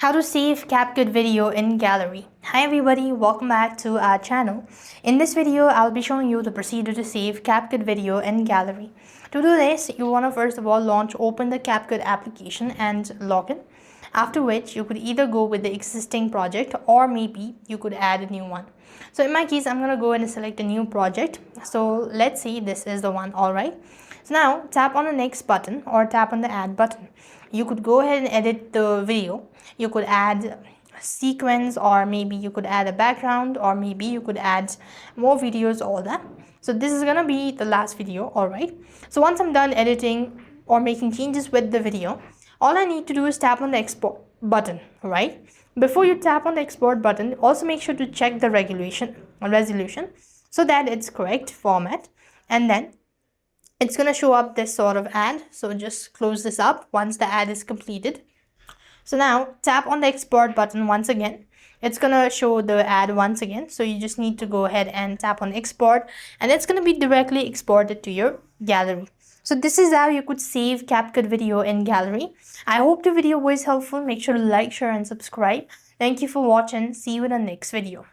How to save CapCut video in gallery. Hi everybody, welcome back to our channel. In this video, I'll be showing you the procedure to save CapCut video in gallery. To do this, you want to first of all open the CapCut application and log in. After which, you could either go with the existing project or maybe you could add a new one. So in my case, I'm going to go ahead and select a new project. So let's see, this is the one, alright. So now tap on the next button or tap on the add button. You could go ahead and edit the video. You could add a sequence, or maybe you could add a background, or maybe you could add more videos, all that. So this is gonna be the last video, alright. So once I'm done editing or making changes with the video, all I need to do is tap on the export button, right? Before you tap on the export button, also make sure to check the resolution so that it's correct format, and then it's going to show up this sort of ad. So just close this up once the ad is completed. So now tap on the export button once again. It's going to show the ad once again. So you just need to go ahead and tap on export, and it's going to be directly exported to your gallery. So this is how you could save CapCut video in gallery. I hope the video was helpful. Make sure to like, share and subscribe. Thank you for watching. See you in the next video.